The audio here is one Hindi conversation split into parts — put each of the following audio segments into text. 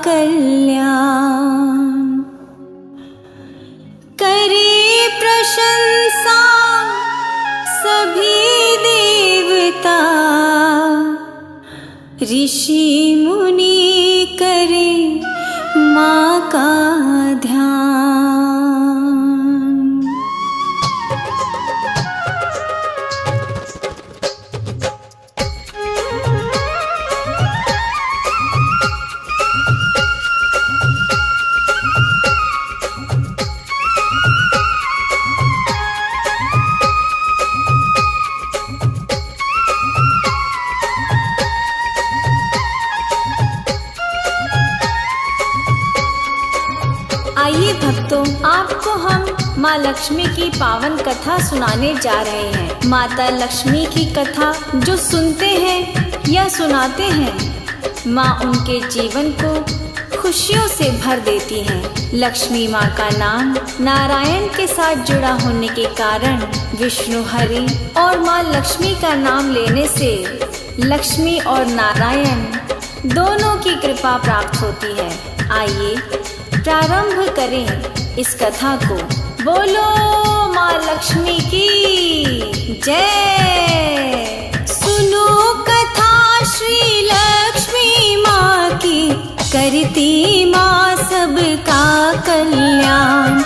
कल्याण। करे प्रशंसा सभी देवता, ऋषि मुनि करे माँ का ध्यान। आइए भक्तों, आपको हम माँ लक्ष्मी की पावन कथा सुनाने जा रहे हैं। माता लक्ष्मी की कथा जो सुनते हैं या सुनाते हैं, माँ उनके जीवन को खुशियों से भर देती हैं। लक्ष्मी माँ का नाम नारायण के साथ जुड़ा होने के कारण विष्णु हरि और माँ लक्ष्मी का नाम लेने से लक्ष्मी और नारायण दोनों की कृपा प्राप्त होती है। आइए प्रारंभ करें इस कथा को। बोलो माँ लक्ष्मी की जय। सुनो कथा श्री लक्ष्मी माँ की, करती माँ सबका कल्याण।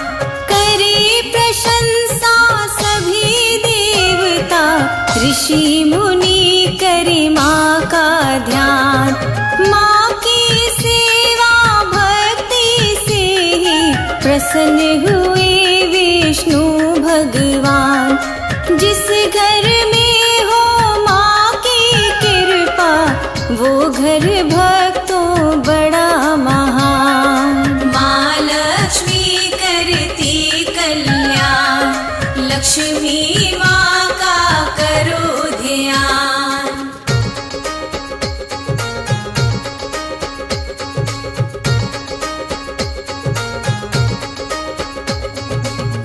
करे प्रशंसा सभी देवता, ऋषि मुनि करे माँ का ध्यान। माँ की सेवा भक्ति से ही प्रसन्न हुए विष्णु भगवान। जिस घर में हो माँ की कृपा, वो घर भक्तों बड़ा महान। माँ लक्ष्मी करती कल्याण, लक्ष्मी माँ का करो ध्यान।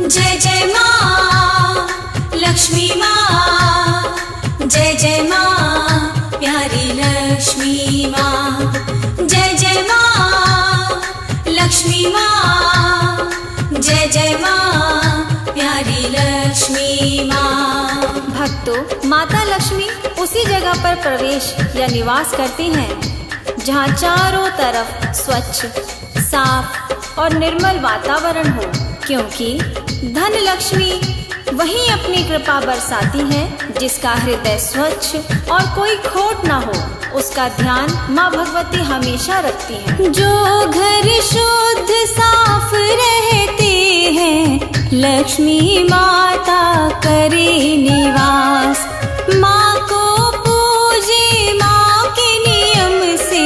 जय जय माँ लक्ष्मी माँ, जय जय माँ प्यारी लक्ष्मी माँ। जय जय माँ लक्ष्मी माँ, जय जय माँ प्यारी लक्ष्मी माँ। भक्तों, माता लक्ष्मी उसी जगह पर प्रवेश या निवास करती हैं जहाँ चारों तरफ स्वच्छ, साफ और निर्मल वातावरण हो, क्योंकि धन लक्ष्मी वहीं अपनी कृपा बरसाती है। जिसका हृदय स्वच्छ और कोई खोट ना हो, उसका ध्यान माँ भगवती हमेशा रखती है। जो घर शुद्ध साफ रहते हैं, लक्ष्मी माता करे निवास। माँ को पूजे माँ के नियम से,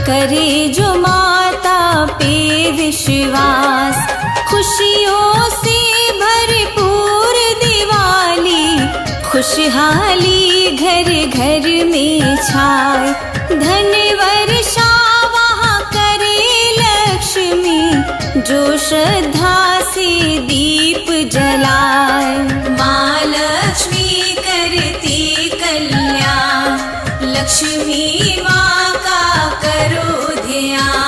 करे जो माता पे विश्वास। खुशियों से भरपूर दिवाली, खुशहाली घर घर में छाए। धन वर्षा वहाँ करे लक्ष्मी, जो श्रद्धा से दीप जलाए। माँ लक्ष्मी करती कल्याण, लक्ष्मी माँ का करो ध्यान।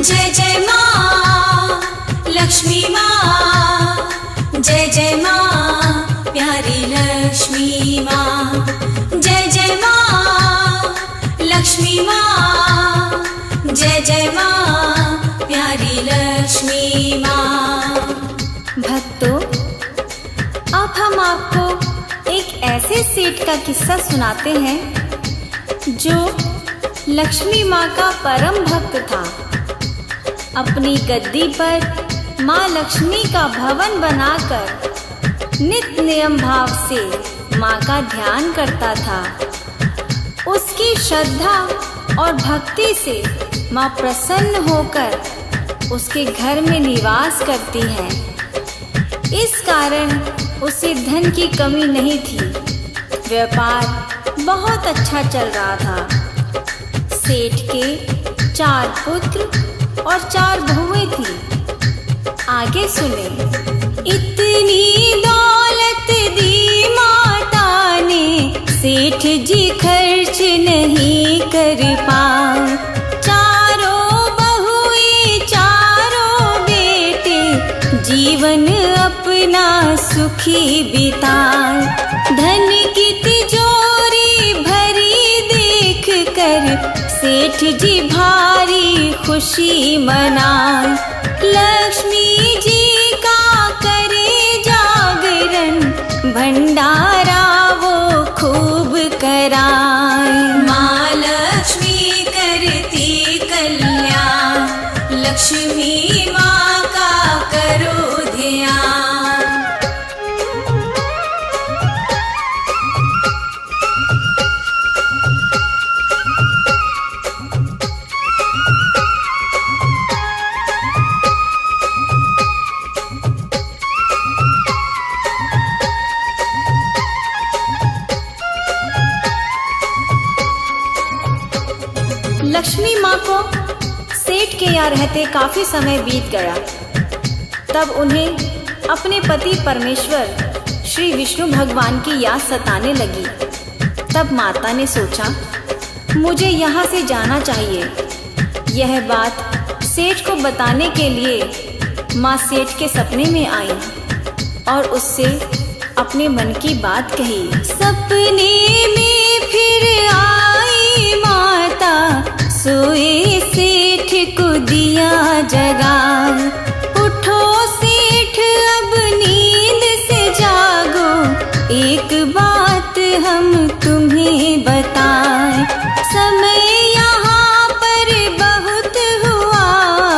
जय जय माँ लक्ष्मी माँ, जय जय माँ प्यारी लक्ष्मी माँ। जय जय माँ लक्ष्मी माँ, जय जय माँ प्यारी लक्ष्मी माँ। भक्तों, अब हम आपको एक ऐसे सेठ का किस्सा सुनाते हैं जो लक्ष्मी माँ का परम भक्त था। अपनी गद्दी पर माँ लक्ष्मी का भवन बनाकर नित्य नियम भाव से माँ का ध्यान करता था। उसकी श्रद्धा और भक्ति से माँ प्रसन्न होकर उसके घर में निवास करती है। इस कारण उसे धन की कमी नहीं थी। व्यापार बहुत अच्छा चल रहा था। सेठ के 4 पुत्र और 4 बहुएं थी। आगे सुने। इतनी दौलत दी माता ने, सेठ जी खर्च नहीं कर पाए। चारों बहुएं 4 बेटे, जीवन अपना सुखी बिताए। धन की तिजोरी भरी देख कर सेठ जी भारी खुशी मनाए। लक्ष्मी जी का करे जागरण, भंडारा वो खूब कराए। माँ लक्ष्मी करती कल्याण, लक्ष्मी माँ का करो ध्यान। लक्ष्मी माँ को सेठ के यहाँ रहते काफी समय बीत गया। तब उन्हें अपने पति परमेश्वर श्री विष्णु भगवान की याद सताने लगी। तब माता ने सोचा, मुझे यहाँ से जाना चाहिए। यह बात सेठ को बताने के लिए माँ सेठ के सपने में आई और उससे अपने मन की बात कही। सपने में फिर आई माता, सोए सेठ को दिया जगाए। उठो सेठ अब नींद से जागो, एक बात हम तुम्हें बताएं। समय यहाँ पर बहुत हुआ,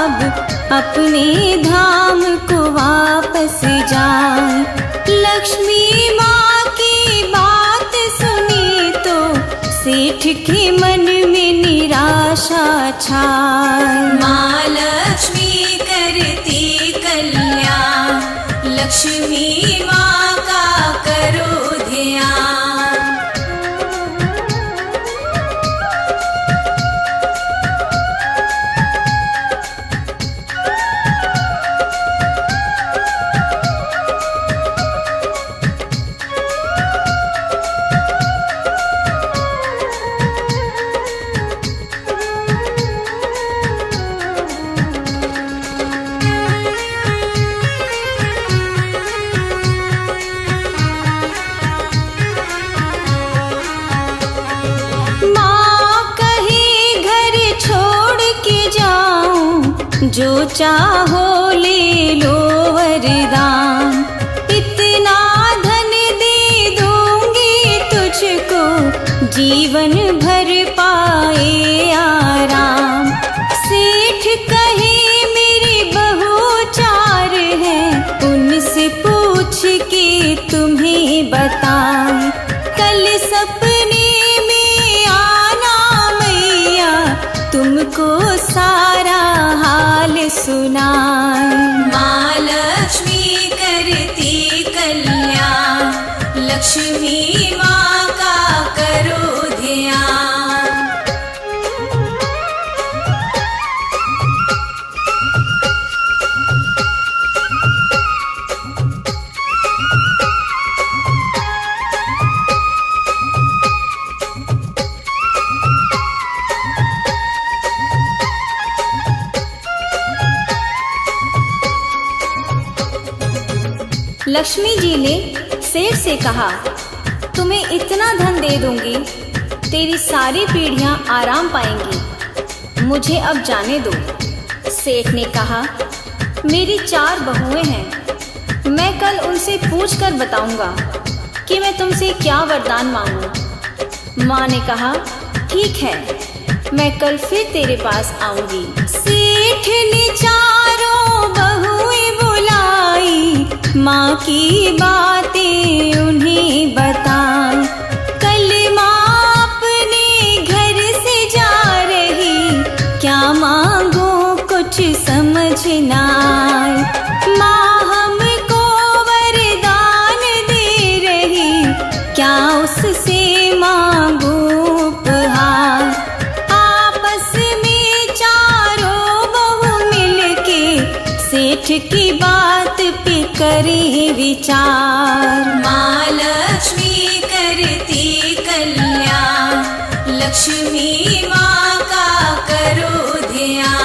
अब अपने धाम को वापस जाए। लक्ष्मी माँ की बात सुनी तो सेठ के मन में निराशा छाए। माँ लक्ष्मी करती कल्याण, लक्ष्मी माँ का करो ध्यान। जो चाहो ले लो वरदान, इतना धन दे दूंगी तुझको, जीवन भर पाए आराम। सेठ कहे मेरी बहू 4 है, उनसे पूछ के तुम्हें बताऊं। कल सपने में आना मैया, तुमको सारा हाल सुनाए। माँ लक्ष्मी करती कल्याण, लक्ष्मी माँ का करो ध्यान। लक्ष्मी जी ने सेठ से कहा, तुम्हें इतना धन दे दूंगी, तेरी सारी पीढ़ियां आराम पाएंगी, मुझे अब जाने दो। सेठ ने कहा, मेरी 4 बहुएं हैं, मैं कल उनसे पूछ कर बताऊंगा कि मैं तुमसे क्या वरदान मांगूं। माँ ने कहा, ठीक है, मैं कल फिर तेरे पास आऊंगी। सेठ ने 4 बहुएं बुलाई, माँ की बातें उन्हें बताई। कल माँ अपने घर से जा रही नाय। माँ हमको वरदान दे रही, क्या उससे मांगू उपहार। आपस में चारों बहू मिलके सेठ की बात पे करे विचार। माँ लक्ष्मी करती कल्याण, लक्ष्मी माँ का करो ध्यान।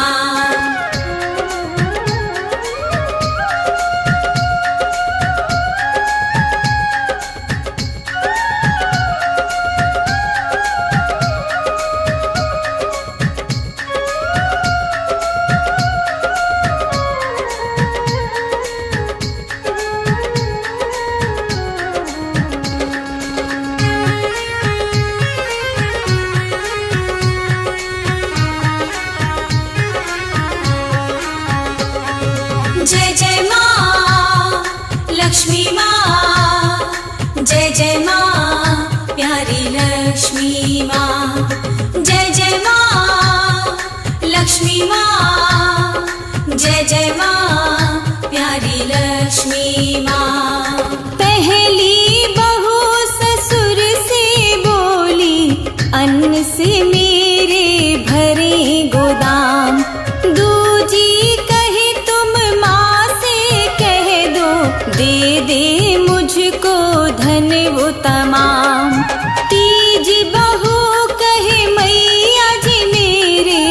जय जय माँ लक्ष्मी माँ, जय जय माँ प्यारी लक्ष्मी माँ। जय जय माँ लक्ष्मी माँ, जय जय माँ प्यारी लक्ष्मी माँ। पहली बहू ससुर से बोली, अन्न से मेरे भरे गोदाम। दूजी कहे तुम माँ से कह दो, दे दे मुझको धन वो तमाम। तीजी बहू कहे मैया जी मेरे,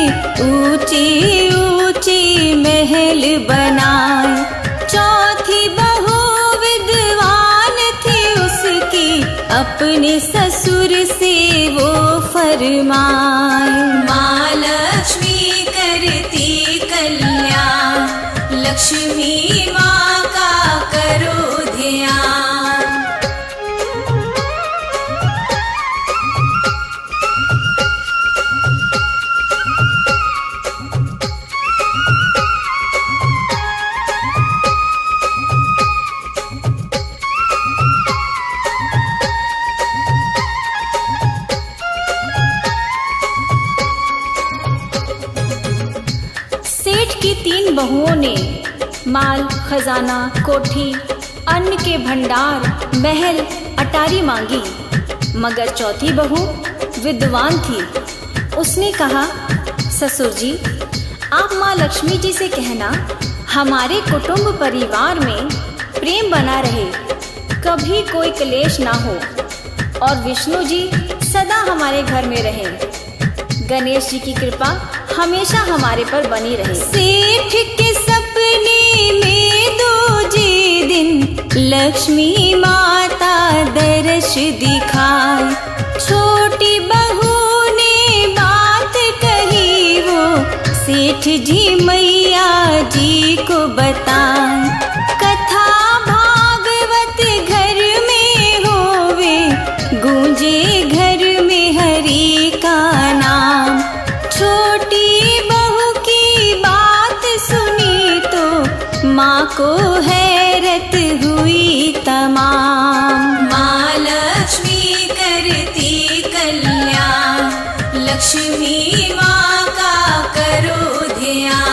ऊंचे ऊंचे महल बनाए। चौथी बहू विद्वान थी उसकी, अपने ससुर से वो फरमाए। माँ लक्ष्मी करती कल्याण, लक्ष्मी माँ का करो ध्यान। सेठ की 3 बहुओं ने माल, खजाना, कोठी, अन्न के भंडार, महल, अटारी मांगी, मगर चौथी बहू विद्वान थी। उसने कहा, ससुर जी आप माँ लक्ष्मी जी से कहना, हमारे कुटुंब परिवार में प्रेम बना रहे, कभी कोई क्लेश ना हो, और विष्णु जी सदा हमारे घर में रहे। गणेश जी की कृपा हमेशा हमारे पर बनी रहे। सेठ के सपने में दूजे दिन, लक्ष्मी माता दर्श दिखाए। छोटी बहू ने बात कही, वो सेठ जी मैया जी को बताए। कथा भागवत घर में होवे, गूंजे घर में हरि का नाम। छोटी बहू की बात सुनी तो माँ को हैरत हुई तमाम। माँ लक्ष्मी करती कल्याण, लक्ष्मी माँ का करो ध्यान।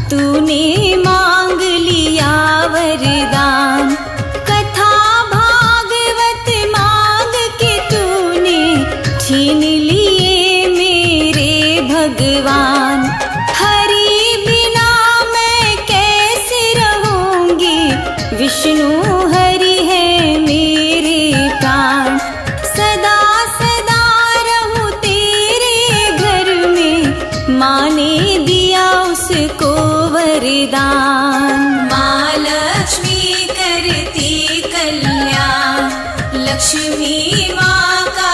तूने मांग लिया वरदान। कथा भागवत मांग के तूने छीन लिए मेरे भगवान। हरि बिना मैं कैसे रहूंगी, विष्णु हरि है मेरे प्राण। सदा सदा रहूं तेरे घर में, माँ ने दिया उसको वरदान। माँ लक्ष्मी करती कल्याण, लक्ष्मी माँ का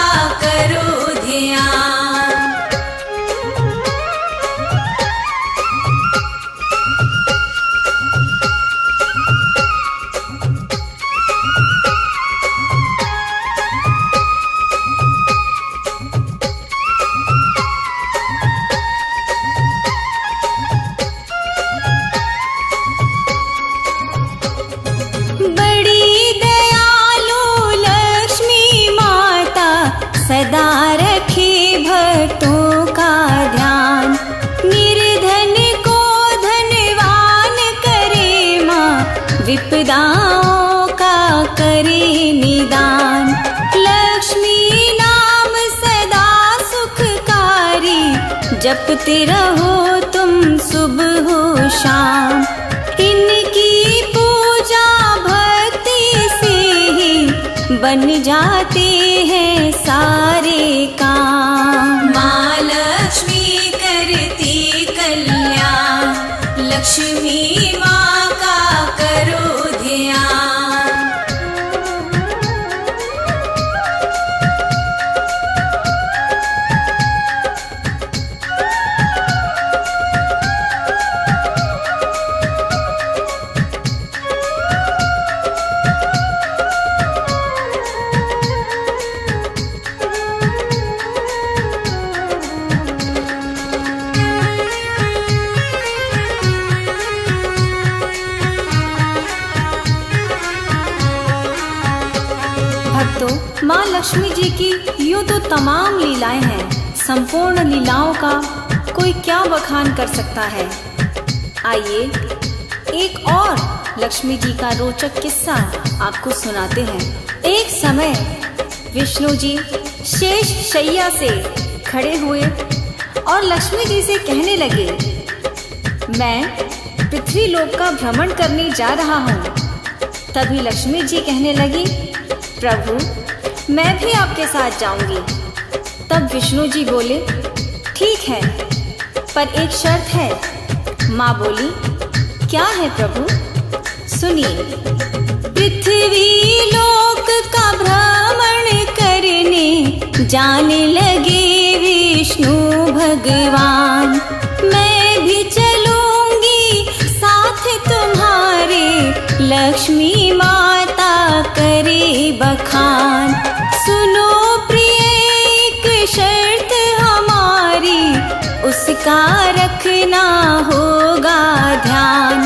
जपते रहो तुम सुबह हो शाम। इनकी पूजा भक्ति से ही बन जाते हैं सारे काम। माँ लक्ष्मी करती कल्याण, लक्ष्मी माँ का करो ध्यान। भक्तों, माँ लक्ष्मी जी की यूं तो तमाम लीलाएं हैं। संपूर्ण लीलाओं का कोई क्या बखान कर सकता है। आइए एक और लक्ष्मी जी का रोचक किस्सा आपको सुनाते हैं। एक समय विष्णु जी शेष शैया से खड़े हुए और लक्ष्मी जी से कहने लगे, मैं पृथ्वी लोक का भ्रमण करने जा रहा हूँ। तभी लक्ष्मी जी कहने लगी, प्रभु मैं भी आपके साथ जाऊंगी। तब विष्णु जी बोले, ठीक है, पर एक शर्त है। माँ बोली, क्या है प्रभु? सुनिए। पृथ्वी लोक का भ्रमण करने जाने लगे विष्णु भगवान। मैं भी चलूंगी साथ तुम्हारे, लक्ष्मी माता करे बखान। सुनो प्रिय एक शर्त हमारी, उसका रखना होगा ध्यान।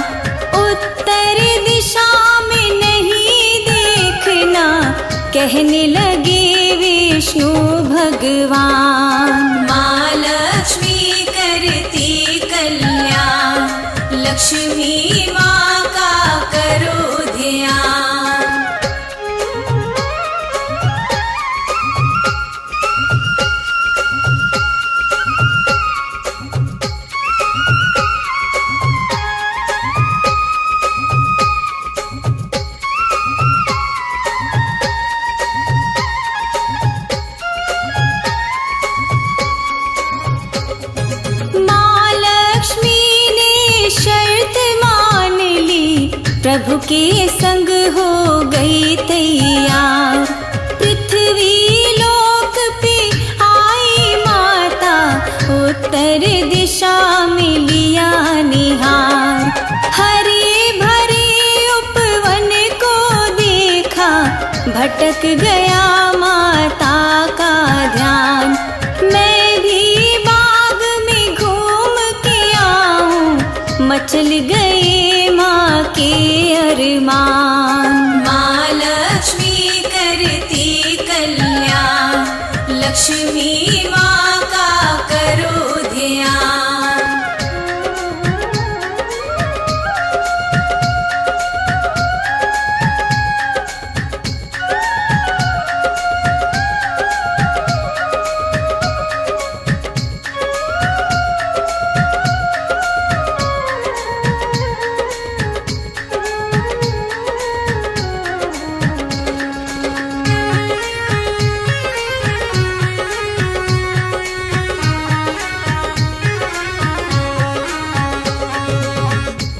उत्तर दिशा में नहीं देखना, कहने लगे विष्णु भगवान। माँ लक्ष्मी करती कल्याण, लक्ष्मी माँ का करो ध्यान। प्रभु के संग हो गई तैयार। पृथ्वी लोक पे आई माता, उत्तर दिशा में लिया निहार। हरे भरे उपवन को देखा, भटक गया माता का ध्यान। मैं भी बाग में घूम के आऊं, मचल गए माँ के अरमान। माँ लक्ष्मी करती कल्याण, लक्ष्मी माँ का करो ध्यान।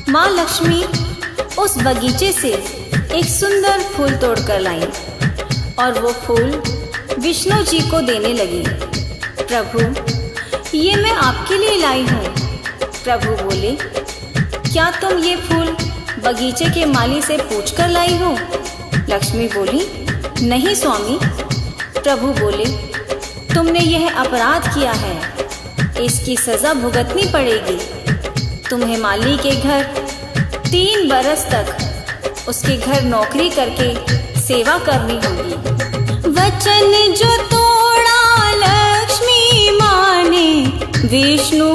माँ लक्ष्मी उस बगीचे से एक सुंदर फूल तोड़कर लाई और वो फूल विष्णु जी को देने लगी। प्रभु ये मैं आपके लिए लाई हूँ। प्रभु बोले, क्या तुम ये फूल बगीचे के माली से पूछकर लाई हो? लक्ष्मी बोली, नहीं स्वामी। प्रभु बोले, तुमने यह अपराध किया है, इसकी सजा भुगतनी पड़ेगी। तुम्हें माली के घर 3 बरस तक उसके घर नौकरी करके सेवा करनी होगी। वचन जो तोड़ा लक्ष्मी माँ ने, विष्णु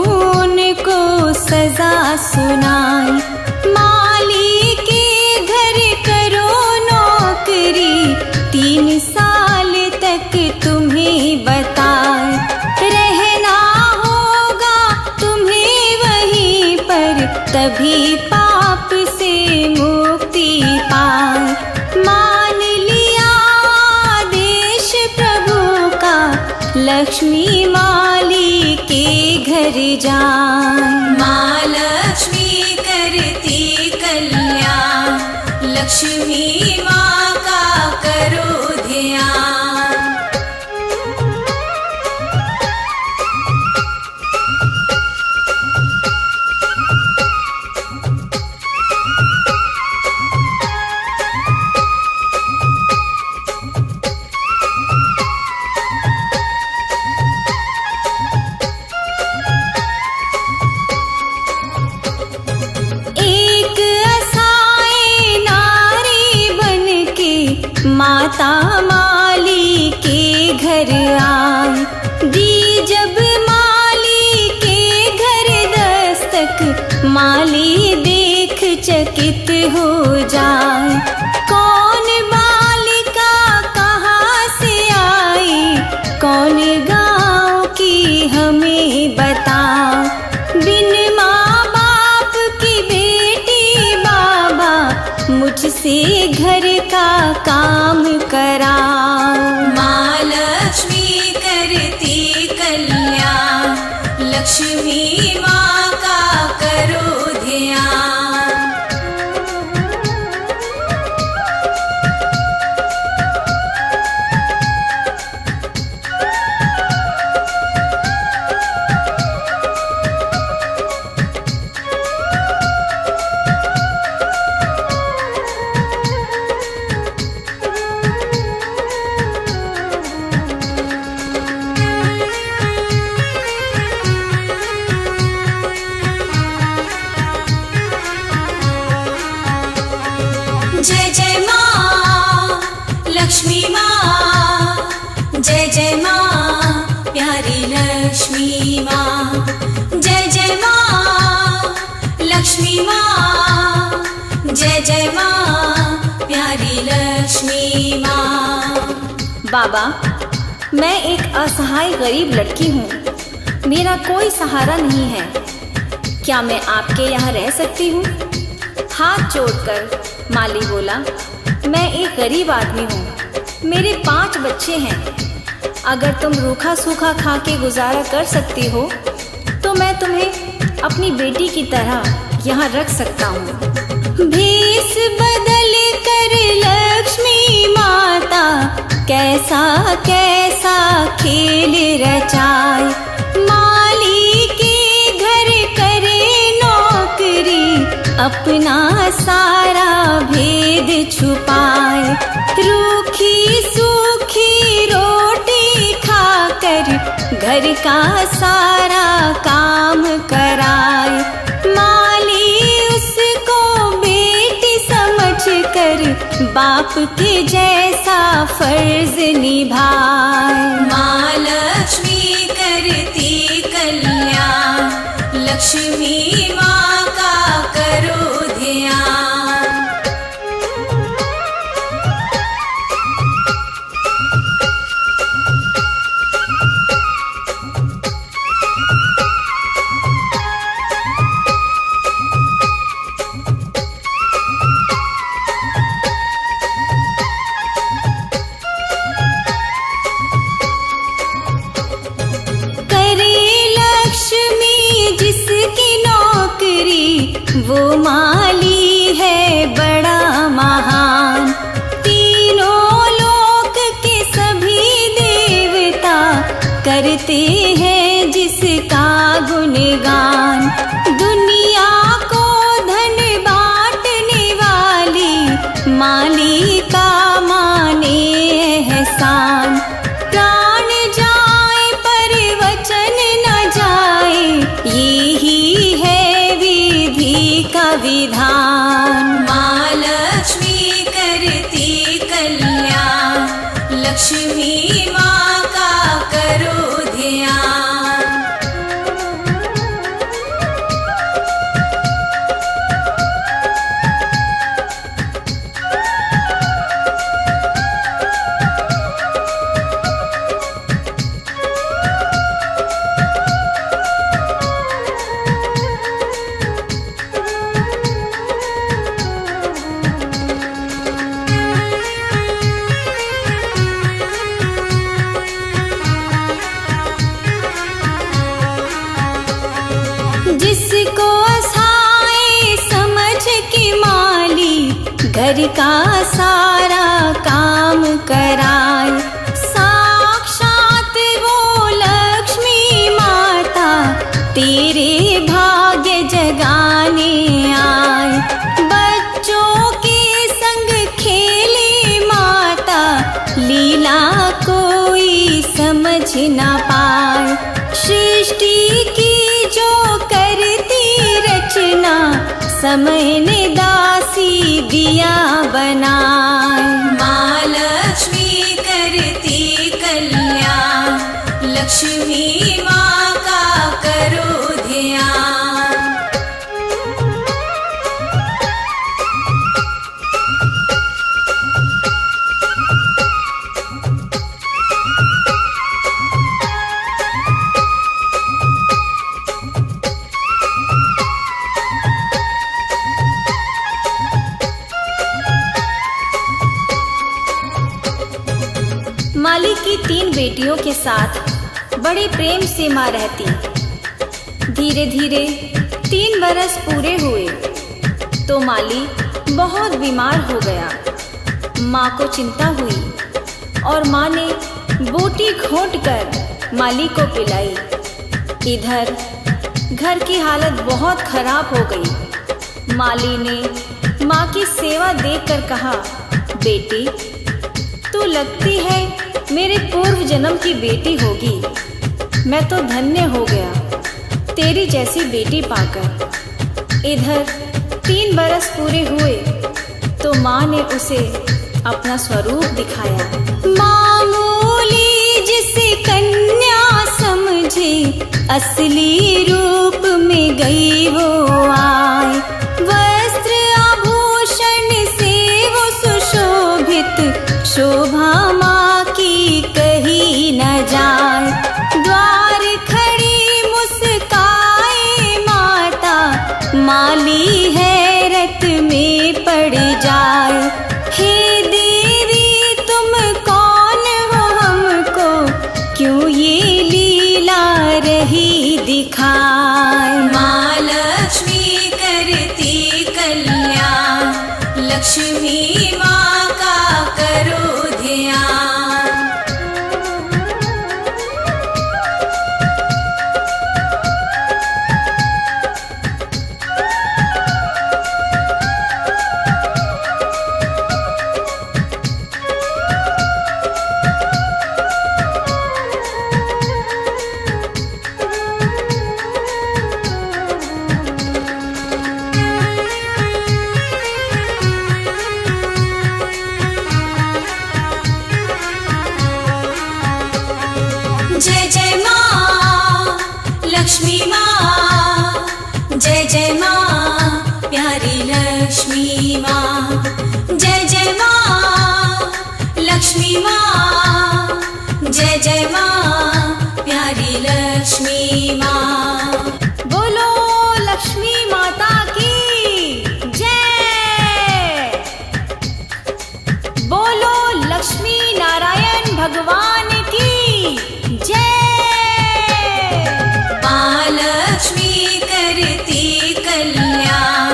को सजा सुनाई। माली के घर करो नौकरी, 3 साल तक तुम्हें बताए। रहना होगा लक्ष्मी माली के घर जाए। माँ लक्ष्मी करती कल्याण, लक्ष्मी माँ का करो ध्यान। माता माली के घर आए, दी जब माली के घर दस्तक, माली देख चकित हो जाए। कौन बालिका कहाँ से आई, कौन गाँव की हमें बताओ। बिन माँ बाप की बेटी बाबा, मुझसे घर का काम कराओ। माँ लक्ष्मी करती कल्याण, लक्ष्मी माँ का करो ध्यान। जय जय माँ लक्ष्मी माँ, जय जय माँ प्यारी लक्ष्मी माँ। जय जय माँ लक्ष्मी माँ, जय जय माँ प्यारी लक्ष्मी माँ। बाबा, मैं एक असहाय गरीब लड़की हूँ, मेरा कोई सहारा नहीं है। क्या मैं आपके यहाँ रह सकती हूँ? हाथ जोड़कर माली बोला, मैं एक गरीब आदमी हूँ, मेरे 5 बच्चे हैं। अगर तुम रूखा सूखा खा के गुजारा कर सकती हो तो मैं तुम्हें अपनी बेटी की तरह यहाँ रख सकता हूँ। भेष बदल कर लक्ष्मी माता, कैसा कैसा खेल रचाए। माली के घर करे नौकरी, अपना सारा भेद छुपाए। रूखी सूखी रोटी खाकर घर का सारा काम कराए। माली उसको बेटी समझकर बाप के जैसा फर्ज निभाए। माँ लक्ष्मी करती कल्याण, लक्ष्मी माँ का करो ध्यान। वो माली है बड़ा महान, तीनों लोक के सभी देवता करते हैं जिसका गुणगान। दुनिया को धन बांटने वाली माली का माने एहसान। प्राण जाए पर वचन न जाए, यही है का विधान। माँ लक्ष्मी करती कल्याण, लक्ष्मी माँ का करो ध्यान। घर का सारा काम कराए। साक्षात वो लक्ष्मी माता तेरे भाग्य जगाने आए। बच्चों के संग खेले माता, लीला कोई समझ ना पाए। सृष्टि की जो करती रचना, समय ने दासी दिया बनाए। माँ लक्ष्मी करती कल्याण, लक्ष्मी माँ का करो ध्यान। माली की 3 बेटियों के साथ बड़े प्रेम से माँ रहती। धीरे धीरे 3 बरस पूरे हुए तो माली बहुत बीमार हो गया। माँ को चिंता हुई और माँ ने बोटी घोंटकर माली को पिलाई। इधर घर की हालत बहुत खराब हो गई। माली ने माँ की सेवा देखकर कहा, बेटी तू लगती है मेरे पूर्व जन्म की बेटी होगी। मैं तो धन्य हो गया तेरी जैसी बेटी पाकर। इधर 3 बरस पूरे हुए तो माँ ने उसे अपना स्वरूप दिखाया। मामूली जिसे कन्या समझे, असली रूप में गई वो आए। वस्त्र आभूषण से वो सुशोभित, शोभा माँ की कही न जाए। द्वार खड़ी मुस्काए माता, माली हैरत में पड़ जाए। हे देवी तुम कौन हो, हमको क्यों ये लीला रही दिखाए। माँ लक्ष्मी करती कल्याण, लक्ष्मी माँ का करो ध्यान। जय जय माँ लक्ष्मी माँ, जय जय माँ प्यारी लक्ष्मी माँ। जय जय माँ लक्ष्मी माँ, जय जय माँ प्यारी लक्ष्मी माँ। बोलो लक्ष्मी माता की जय। बोलो लक्ष्मी नारायण भगवान की जय। माँ लक्ष्मी करती कल्याण,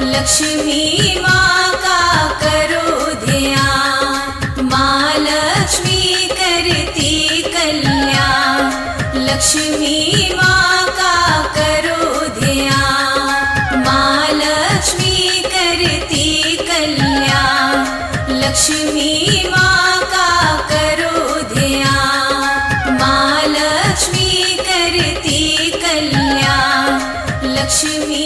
लक्ष्मी माँ का करो ध्यान। माँ लक्ष्मी करती कल्याण, लक्ष्मी माँ का करो ध्यान। माँ लक्ष्मी करती कल्याण, लक्ष्मी माँ का करो ध्यान। माँ लक्ष्मी करती कल्याण, लक्ष्मी